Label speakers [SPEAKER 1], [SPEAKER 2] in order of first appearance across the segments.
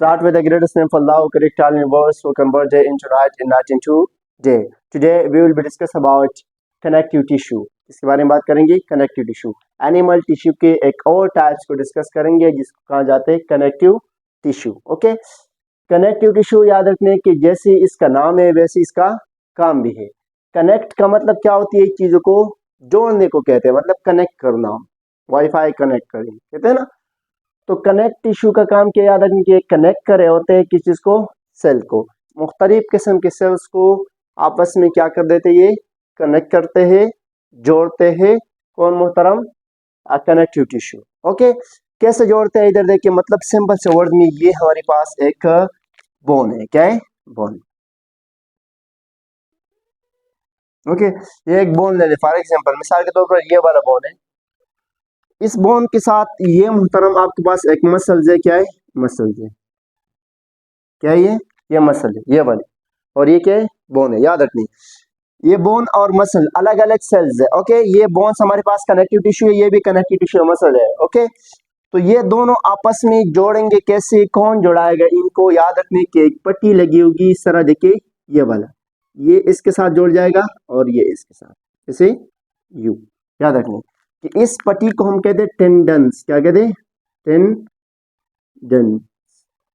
[SPEAKER 1] Start with the greatest name for love, correct all universe who convert day into night and night into day. Today we will be discuss about connective tissue. इसके बारे में बात करेंगे connective tissue. Animal tissue के एक और types को discuss करेंगे जिसको कहा जाते हैं connective tissue. Okay, connective tissue याद रखने कि जैसे इसका नाम है वैसे इसका काम भी है. कनेक्ट का मतलब क्या होती है, चीजों को जोड़ने को कहते हैं, मतलब कनेक्ट करना, वाईफाई कनेक्ट करें कहते हैं ना. तो कनेक्ट टिश्यू का काम क्या याद रखने के, कनेक्ट कर रहे होते हैं किस चीज को, सेल को. मुख्तलिफ किस्म के सेल्स को आपस में क्या कर देते, ये कनेक्ट करते हैं, जोड़ते हैं. कौन मोहतरम, कनेक्टिव टिश्यू. ओके, कैसे जोड़ते हैं इधर देखिए, मतलब सिंपल से वर्ड में ये हमारे पास एक बोन है. क्या है, बोन. ओके, ये एक बोन ले ले फॉर एग्जांपल, मिसाल के तौर पर ये वाला बोन है. इस बोन के साथ ये मोहतरम आपके पास एक मसल्स है. क्या है, मसल्स है. क्या है ये मसल है, ये वाली. और ये क्या है, बोन है. याद रखनी, ये बोन और मसल अलग अलग सेल्स है. ओके, ये बोन्स हमारे पास कनेक्टिव टिश्यू है, ये भी कनेक्टिव टिश्यू मसल है. ओके, तो ये दोनों आपस में जोड़ेंगे कैसे, कौन जोड़ाएगा इनको, याद रखने की एक पट्टी लगी होगी इस तरह. देखिए ये वाला, ये इसके साथ जुड़ जाएगा और ये इसके साथ, जैसे यू. याद रखनी कि इस पट्टी को हम कहते हैं टेंडन्स. क्या कहते हैं, टेंडन्स.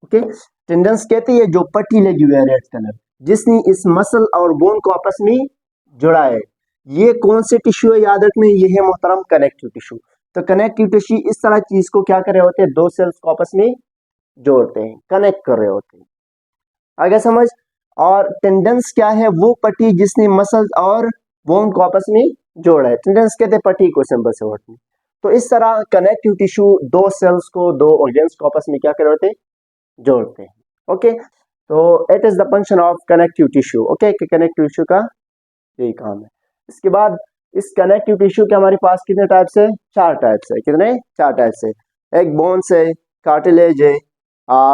[SPEAKER 1] ओके, टेंडन्स कहते हैं जो पट्टी लगी हुई है रेड कलर, जिसने इस मसल और बोन को आपस में जोड़ा है. ये कौन से टिश्यू है, याद रखने ये है मोहतरम कनेक्टिव टिश्यू. तो कनेक्टिव टिश्यू इस तरह चीज को क्या कर रहे होते हैं, दो सेल्स को आपस में जोड़ते हैं, कनेक्ट कर रहे होते हैं. आगे समझ. और टेंडन्स क्या है, वो पट्टी जिसने मसल और बोन को आपस में जोड़ा है. टेंडन्स कहते हैं पट्टी को सिंपल से वर्ड में. तो इस तरह कनेक्टिव टिश्यू दो सेल्स को, दो ऑर्गन्स को आपस में क्या कर रहे होते हैं, जोड़ते हैं. ओके, तो it is the function of connective tissue. Okay, connective tissue का यही काम है. इसके बाद इस कनेक्टिव टिश्यू के हमारे पास कितने टाइप्स है, चार टाइप्स है. कितने, चार टाइप्स है. एक बोन्स है, कार्टिलेज है,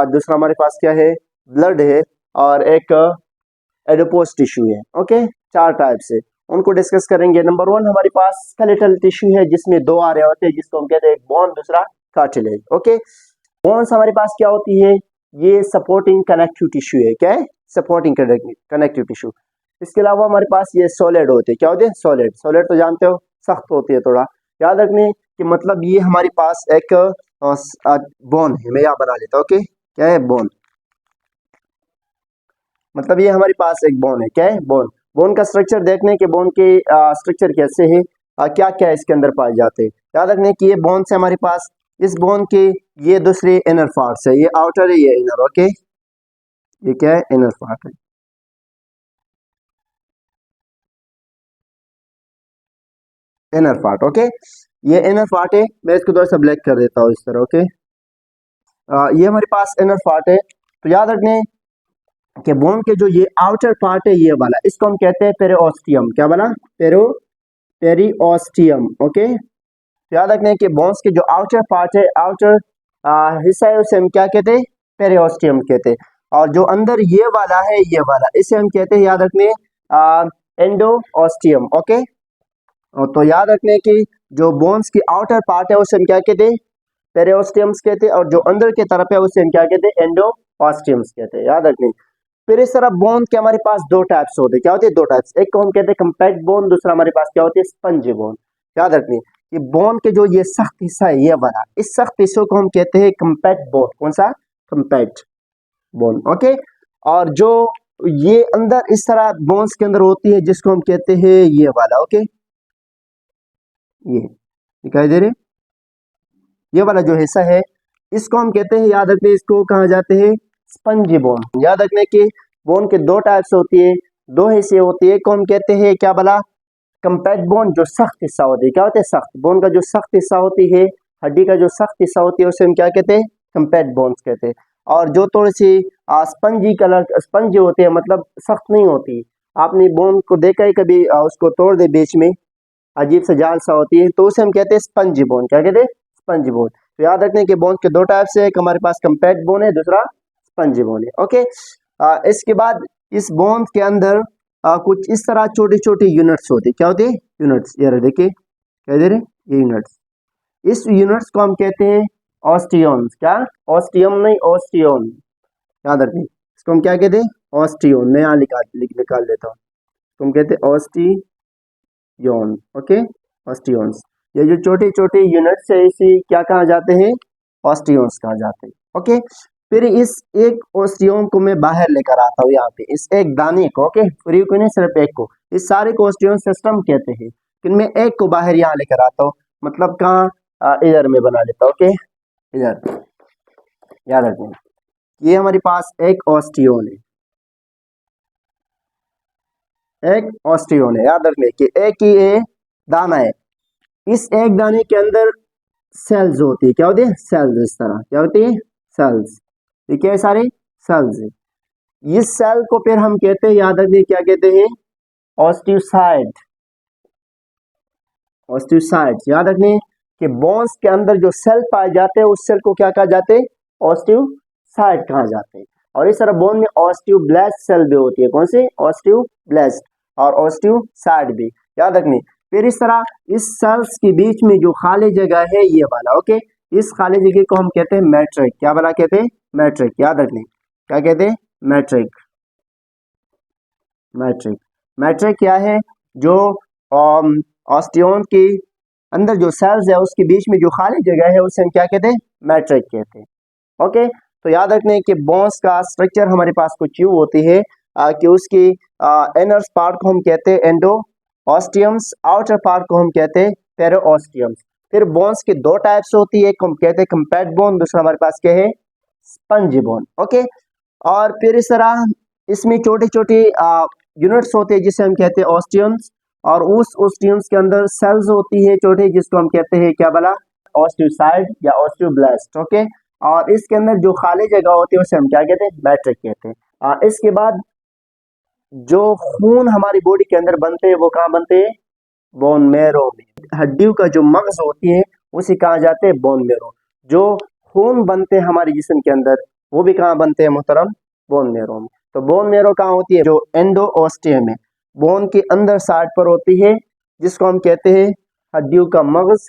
[SPEAKER 1] दूसरा हमारे पास क्या है, ब्लड है, और एक एडिपोज टिश्यू है. ओके, चार टाइप्स है, उनको डिस्कस करेंगे. नंबर वन हमारे पास स्केलेटल टिश्यू है जिसमें दो आ रहे होते हैं, जिसको हम कहते हैं बोन, दूसरा कार्टिलेज. ओके, बोन्स हमारे पास क्या होती है, ये सपोर्टिंग कनेक्टिव टिश्यू है. क्या है, सपोर्टिंग कनेक्टिव टिश्यू. इसके अलावा हमारे पास ये सॉलिड होते हैं. क्या होते हैं, सॉलिड. सॉलिड तो जानते हो सख्त होती है थोड़ा. याद रखने कि मतलब ये हमारे पास एक बोन है, मैं यहाँ बना लेता हूँ. ओके, क्या है, बोन. मतलब ये हमारे पास एक बोन है. क्या है, बोन. बोन का स्ट्रक्चर देखने के, बोन के स्ट्रक्चर कैसे है, क्या क्या इसके अंदर पाए जाते हैं. याद रखने की ये बोन से हमारे पास, इस बोन के ये दूसरे इनर पार्ट्स है, ये आउटर है, ये इनर. ओके, ये क्या है, इनर पार्ट है, इनर पार्ट. ओके, ये इनर पार्ट है. मैं इसको थोड़ा सा ब्लैक कर देता हूँ इस तरह. ओके, ये हमारे पास इनर पार्ट है. तो याद रखने कि बोन के जो ये आउटर पार्ट है ये वाला, इसको हम कहते हैं पेरिओस्टियम. क्या वाला, पेरिओस्टियम. ओके, तो याद रखने कि बोन्स के जो आउटर पार्ट है, आउटर हिस्सा है, उसे हम क्या कहते हैं, पेरिओस्टियम कहते हैं. और जो अंदर ये वाला है, ये वाला, इसे हम कहते हैं, याद रखने, एंडोऑस्टियम. ओके, तो याद रखने की जो बोन्स की आउटर पार्ट है उसे हम क्या कहते हैं, पेरिओस्टियम्स कहते हैं, और जो अंदर की तरफ है उसे हम क्या कहते हैं, एंडोऑस्टियम्स कहते हैं. याद रखने. फिर इस तरह बोन के हमारे पास दो टाइप्स होते हैं. क्या होते हैं, दो टाइप्स. एक को हम कहते हैं कंपैक्ट बोन, दूसरा हमारे पास क्या होती है, स्पंज बोन. याद रखनी कि बोन के जो ये सख्त हिस्सा है, ये वाला, इस सख्त हिस्से को हम कहते हैं कंपैक्ट बोन. कौन सा, कंपैक्ट बोन. ओके, और जो ये अंदर इस तरह बोन्स के अंदर होती है, जिसको हम कहते हैं ये वाला. ओके, ये दिखाई दे रहे, ये वाला जो हिस्सा है इसको हम कहते हैं, याद रखने, इसको कहा जाते हैं स्पंजी बोन. याद रखने की बोन के दो टाइप्स होती है, दो हिस्से होती है, को हम कहते हैं क्या वाला, कंपैक्ट बोन, जो सख्त हिस्सा होती है. क्या होता है, सख्त. बोन का जो सख्त हिस्सा होती है, हड्डी का जो सख्त हिस्सा होती है, उसे हम क्या कहते हैं, कंपैक्ट बोन्स कहते हैं. और जो थोड़ी सी स्पंजी कलर, स्पंज होती है, मतलब सख्त नहीं होती. आपने बोन को देखा है कभी, उसको तोड़ दे बीच में, अजीब सा जाल सा होती है, तो उसे हम कहते हैं स्पंजी बोन. क्या कहते हैं, स्पंजी बोन. तो याद रखने के बोन के दो टाइप्स है, एक हमारे पास कंपैक्ट बोन है, दूसरा स्पंजी बोन है. ओके, इसके बाद इस बोन के अंदर कुछ इस तरह छोटी छोटी यूनिट्स होती है. क्या होती है, यूनिट्स. ये देखिए, क्या दे रहे, ये यूनिट्स. इस यूनिट्स को हम कहते हैं ऑस्टियोन्स. क्या, ऑस्टियम नहीं, ऑस्टियोन. याद रखिए इसको हम क्या कहते हैं, ऑस्टियोन। मैं यहाँ निकाल देता हूँ, तो हम कहते हैं ऑस्टियोन। ओके, ऑस्टियोन्स। ये जो छोटे छोटे यूनिट्स है इसी क्या कहा जाते हैं, ऑस्टियोन्स कहा जाते हैं। ओके, फिर इस एक ऑस्टियोन को मैं बाहर लेकर आता हूँ यहाँ पे, इस एक दाने को। ओके, पूरी को नहीं, सिर्फ एक को। इस सारे को ऑस्टियोन सिस्टम कहते हैं, लेकिन मैं एक को बाहर यहाँ लेकर आता हूँ, मतलब कहाँ, इधर में बना लेता हूँ। ओके, इधर याद रखना, ये हमारे पास एक ऑस्टियोन है, एक ऑस्टियोन है। याद रखने कि एक ही ये दाना है, इस एक दाने के अंदर सेल्स होती है। क्या होती है, सेल्स। इस तरह क्या होती है, सेल्स। ये क्या है, सारे सेल्स है। इस सेल को फिर हम कहते हैं, याद रखिए क्या कहते हैं, ऑस्टियोसाइट। ऑस्टियोसाइट, याद रखने कि बोन्स के अंदर जो सेल पाए जाते हैं उस सेल को क्या कहा जाते हैं, ऑस्टियोसाइट कहा जाते हैं। और इस तरह बोन में ऑस्टियोब्लास्ट सेल भी होती है। कौन सी, ऑस्टियोब्लास्ट और ऑस्टियोसाइट भी, याद रखनी। फिर इस तरह इस सेल्स के बीच में जो खाली जगह है ये वाला, ओके, इस खाली जगह को हम कहते हैं मैट्रिक। क्या वाला कहते हैं, मैट्रिक। याद रखने क्या कहते हैं, मैट्रिक। मैट्रिक, मैट्रिक क्या है, जो ऑस्टियोन के अंदर जो सेल्स है उसके बीच में जो खाली जगह है उसे हम क्या कहते हैं, मैट्रिक कहते हैं। ओके, तो याद रखने कि बोन्स का स्ट्रक्चर हमारे पास कुछ यूं होती है कि उसकी इनर पार्ट को हम कहते हैं एंडोऑस्टियम्स, आउटर पार्ट को हम कहते हैं पेरिओस्टियम्स। फिर बोन्स की दो टाइप्स होती है, एक हम कहते हैं कंपैक्ट बोन, दूसरा हमारे पास क्या है, स्पंज बोन। ओके, और फिर इस तरह इसमें छोटे छोटे यूनिट्स होते हैं जिसे हम कहते हैं ऑस्टियम्स, और उस ऑस्टियम्स के अंदर सेल्स होती है छोटे, जिसको हम कहते हैं क्या वाला, ऑस्टियोसाइट या ऑस्टियोब्लास्ट। ओके, और इसके अंदर जो खाली जगह होती है उसे हम क्या कहते हैं, मैट्रिक कहते हैं। इसके बाद जो खून हमारी बॉडी के अंदर बनते हैं वो कहाँ बनते हैं, बोन मैरो में। हड्डियों का जो मगज होती है उसे कहा जाते हैं बोन मैरो। जो खून बनते हैं हमारे जिस्म के अंदर वो भी कहाँ बनते हैं मोहतरम, बोन मैरो में। तो बोन मैरो कहाँ होती है, जो एंडोऑस्टियम है, बोन के अंदर साइड पर होती है, जिसको हम कहते हैं हड्डियों का मगज,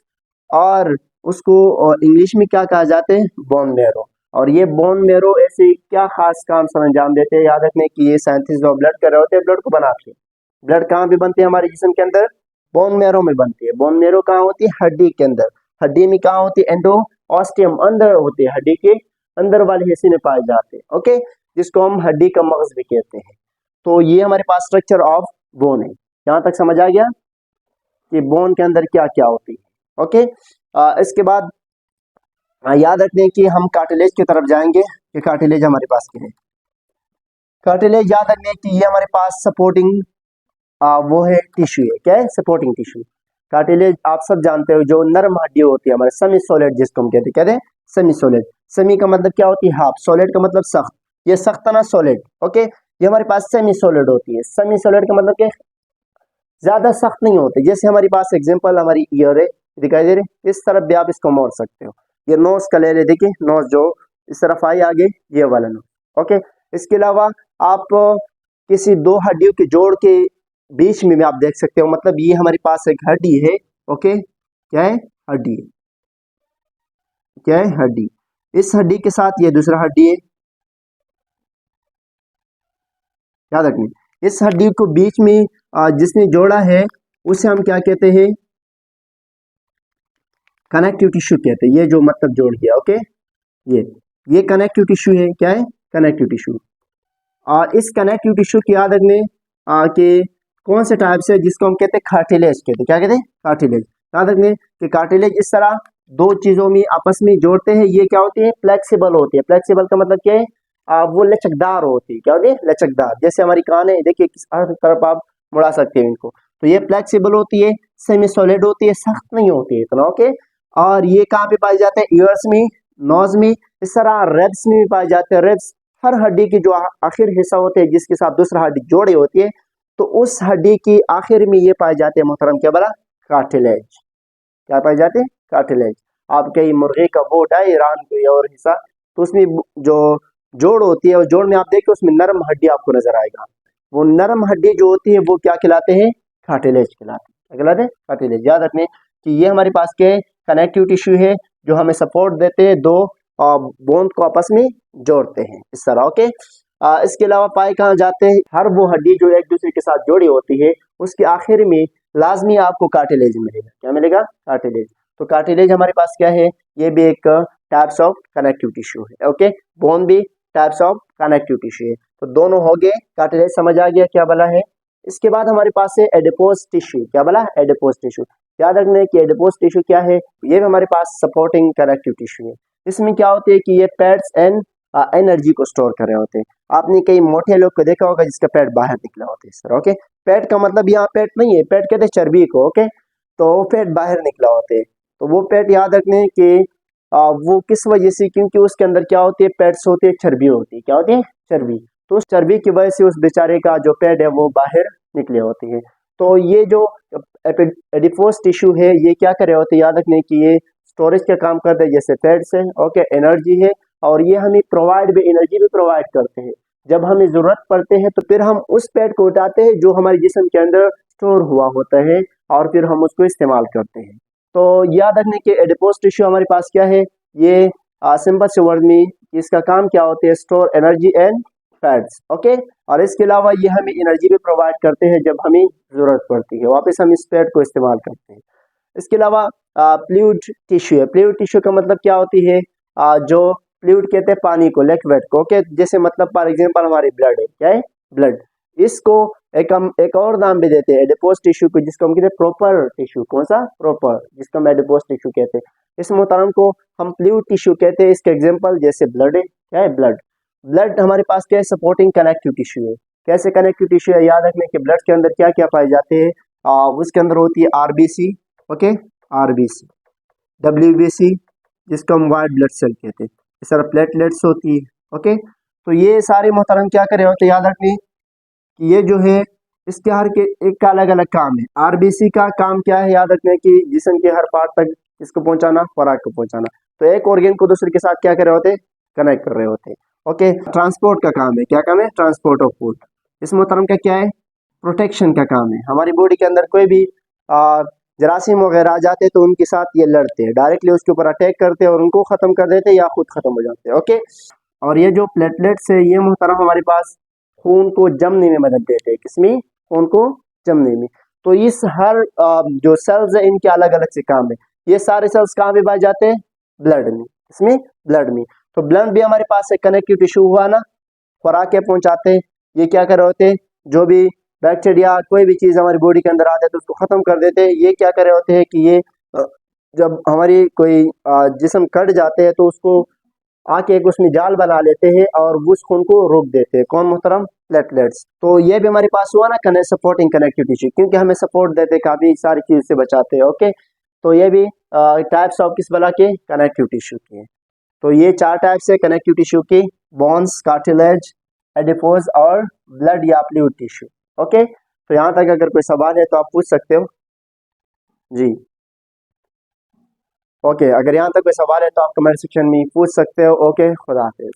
[SPEAKER 1] और उसको इंग्लिश में क्या कहा जाते हैं, बोन मैरो। और ये बोन मैरो ऐसे क्या खास काम सर अंजाम देते हैं, याद रखने की ये साइंटिस्ट जो ब्लड कर रहे होते हैं, ब्लड को बनाते हैं। ब्लड कहाँ भी बनती है हमारे जिस्म के अंदर, बोन मैरो में बनती है। बोन मैरो कहाँ होती है, हड्डी के अंदर। हड्डी में कहाँ होती है, एंडोऑस्टियम, अंदर होती है, हड्डी के अंदर वाले हिस्से में पाए जाते हैं। ओके, जिसको हम हड्डी का मगज भी कहते हैं। तो ये हमारे पास स्ट्रक्चर ऑफ बोन है। यहाँ तक समझ आ गया कि बोन के अंदर क्या क्या होती है। ओके, इसके बाद याद रखने की हम कार्टिलेज की तरफ जाएंगे कि कार्टिलेज हमारे पास क्या है। कार्टिलेज याद रखने की ये हमारे पास सपोर्टिंग वो है टिश्यू है। क्या है, सपोर्टिंग टिश्यू। कार्टिलेज आप सब जानते हो, जो नरम हड्डी होती है हमारे, सेमी सॉलिड जिसको हम कहते हैं सेमी सॉलिड। सेमी का मतलब क्या होती है, हाफ। सॉलिड का मतलब सख्त। ये सख्त ना सॉलिड। ओके, ये हमारे पास सेमी सॉलिड होती है। सेमी सॉलिड का मतलब क्या, ज्यादा सख्त नहीं होते। जैसे हमारे पास एग्जांपल हमारी ईयर है, दिखाई दे रही, इस तरफ भी आप इसको मोड़ सकते हो। ये नोज का ले ले, देखिए नोज जो इस तरफ आई आगे, ये वाला नोज। ओके, इसके अलावा आप किसी दो हड्डियों के जोड़ के बीच में भी आप देख सकते हो, मतलब ये हमारे पास एक हड्डी है। ओके, क्या है, हड्डी है। क्या है, हड्डी। इस हड्डी के साथ ये दूसरा हड्डी है, याद रखनी। इस हड्डी को बीच में जिसने जोड़ा है उसे हम क्या कहते हैं, कनेक्टिव टिश्यू कहते हैं। ये जो मतलब जोड़ गया, ओके, ये कनेक्टिव टिश्यू है। क्या है, कनेक्टिव टिश्यू। और इस कनेक्टिव टिश्यू की याद रखने कि कौन से टाइप से, जिसको हम कहते हैं कार्टिलेज कहते हैं। क्या कहते हैं, कार्टिलेज। याद रखने कि कार्टिलेज इस तरह दो चीजों में आपस में जोड़ते हैं। ये क्या होती है, फ्लेक्सिबल होती है। फ्लेक्सिबल का मतलब क्या है, वो लचकदार होती है। क्या होती है, लचकदार। जैसे हमारी कान है, देखिए किस हर तरफ आप मुड़ा सकते हैं इनको। तो ये फ्लेक्सिबल होती है, सेमी सॉलिड होती है, सख्त नहीं होती है इतना। ओके, और ये कहाँ पे पाए जाते हैं, ईयर्स में, नोज में। इस तरह रेब्स में भी पाए जाते हैं। रेब्स हर हड्डी की जो आखिर हिस्सा होते हैं जिसके साथ दूसरा हड्डी जोड़ी होती है, तो उस हड्डी की आखिर में ये पाए जाते हैं मोहतरम क्या बोला, कार्टिलेज। क्या पाए जाते हैं, कार्टिलेज। आप कहीं मुर्गे का बोट है ईरान कोई और हिस्सा, तो उसमें जो जोड़ होती है, और जोड़ में आप देखिए उसमें नरम हड्डी आपको नजर आएगा। वो नरम हड्डी जो होती है वो क्या खिलाते हैं, कार्टिलेज खिलाते हैं। क्या खिलाते हैं, कार्टिलेज। याद रखने कि ये हमारे पास के कनेक्टिव टिश्यू है जो हमें सपोर्ट देते हैं दो बोन को आपस में जोड़ते हैं इस तरह। ओके, इसके अलावा पाए कहाँ जाते हैं? हर वो हड्डी जो एक दूसरे के साथ जुड़ी होती है उसके आखिर में लाजमी आपको कार्टिलेज मिलेगा। क्या मिलेगा? कार्टिलेज। तो कार्टिलेज हमारे पास क्या है? ये भी एक टाइप्स ऑफ कनेक्टिव टिश्यू है। ओके, बोन भी टाइप्स ऑफ कनेक्टिव टिश्यू है। तो दोनों हो गए, कार्टिलेज समझ आ गया क्या बला है। इसके बाद हमारे पास है एडिपोज टिश्यू। क्या बला? Adipose tissue. याद रखना है कि एडिपोज टिश्यू क्या है? ये भी हमारे पास सपोर्टिंग कनेक्टिव टिश्यू है। इसमें क्या होती है कि ये फैट्स एंड एनर्जी को स्टोर कर रहे होते हैं। आपने कई मोटे लोग को देखा होगा जिसका पेट बाहर निकला होता है इस तरह। ओके, पेट का मतलब यहाँ पेट नहीं है, पेट कहते हैं चर्बी को। ओके, तो पेट बाहर निकला होते हैं। तो वो पेट याद रखने कि वो किस वजह से, क्योंकि उसके अंदर क्या होती है? पेट्स होती है, चर्बी होती है। क्या होती है? चर्बी। तो उस चर्बी की वजह से उस बेचारे का जो पेट है वो बाहर निकले होते हैं। तो ये जो एडिपोज टिश्यू है ये क्या कर रहे होते हैं? याद रखने की ये स्टोरेज का काम करते हैं, जैसे फैट्स है। ओके, एनर्जी है, और ये हमें प्रोवाइड भी एनर्जी भी प्रोवाइड करते हैं। जब हमें जरूरत पड़ते हैं तो फिर हम उस फैट को उठाते हैं जो हमारे जिस्म के अंदर स्टोर हुआ होता है, और फिर हम उसको इस्तेमाल करते हैं। तो याद रखने के एडिपोज टिश्यू हमारे पास क्या है? ये सिंपल से वर्ड में इसका काम क्या होता है? Store energy and fats. Okay, और इसके अलावा ये हमें एनर्जी भी प्रोवाइड करते हैं जब हमें जरूरत पड़ती है, वापस हम इस फैट को इस्तेमाल करते हैं। इसके अलावा फ्लूइड टिश्यू है। फ्लूइड टिश्यू का मतलब क्या होती है? जो फ्लूइड कहते हैं पानी को, लिक्विड को। ओके, जैसे मतलब फॉर एग्जांपल हमारी ब्लड है। क्या है? ब्लड। इसको हम एक और नाम भी देते हैं एडिपोज टिश्यू को, जिसको हम कहते हैं प्रॉपर टिश्यू। कौन सा? प्रॉपर, जिसको हम एडिपोज टिश्यू कहते हैं। इस मोहतरम को हम फ्लूइड टिश्यू कहते हैं। इसके एग्जांपल जैसे ब्लड है। क्या है? ब्लड। ब्लड हमारे पास क्या है? सपोर्टिंग कनेक्टिव टिश्यू है। कैसे कनेक्टिव टिश्यू है? याद रखने के ब्लड के अंदर क्या क्या पाए जाते हैं? उसके अंदर होती है आरबीसी। ओके, आरबीसी, डब्ल्यूबीसी जिसको हम वाइट ब्लड सेल कहते हैं, इस तरह प्लेटलेट्स होती है। ओके, तो ये सारे मोहतरम क्या कर रहे होते हैं? याद रखने कि ये जो है इसके हर के एक का अलग अलग काम है। आरबीसी का काम क्या है? याद रखने की जिस्म के हर पार्ट तक इसको पहुंचाना, खुराक को पहुंचाना। तो एक ऑर्गन को दूसरे के साथ क्या कर रहे होते हैं? कनेक्ट कर रहे होते हैं। ओके, ट्रांसपोर्ट का काम है। क्या काम है? Transport of food. इस मोहतरम का क्या है? प्रोटेक्शन का काम है। हमारी बॉडी के अंदर कोई भी जरासीम वगैरह आ जाते हैं तो उनके साथ ये लड़ते हैं, डायरेक्टली उसके ऊपर अटैक करते हैं और उनको खत्म कर देते हैं या खुद खत्म हो जाते हैं। ओके, और ये जो प्लेटलेट्स है ये मोहतरम हमारे पास खून को जमने में मदद देते हैं। किसमें? खून को जमने में। तो इस हर जो सेल्स है इनके अलग अलग से काम है। ये सारे सेल्स कहाँ पे पाए जाते हैं? ब्लड में। इसमें ब्लड में। तो ब्लड भी हमारे पास एक कनेक्टिव टिश्यू हुआ ना, खुराक के पहुंचाते हैं। ये क्या कर रहे होते हैं? जो भी बैक्टीरिया कोई भी चीज हमारी बॉडी के अंदर आते हैं तो उसको खत्म कर देते हैं। ये क्या कर रहे होते हैं कि ये जब हमारी कोई जिस्म कट जाते हैं तो उसको आके एक उसमें जाल बना लेते हैं और उस खून को रोक देते हैं। कौन मोहतरम? प्लेटलेट्स। तो ये भी हमारे पास हुआ ना सपोर्टिंग कनेक्टिव टिश्यू, क्योंकि हमें सपोर्ट देते हैं, काफी सारी चीज से बचाते हैं। ओके, तो ये भी टाइप्स ऑफ किस बला के? कनेक्टिव टिश्यू के। तो ये चार टाइप्स है कनेक्टिव टिश्यू की: बोन्स, कार्टिलेज, एडिपोज और ब्लड या फ्लूइड टिश्यू। ओके, तो यहाँ तक अगर कोई सवाल है तो आप पूछ सकते हो जी। ओके, अगर यहाँ तक कोई सवाल है तो आप कमेंट सेक्शन में पूछ सकते हो। ओके, खुदा हाफिज।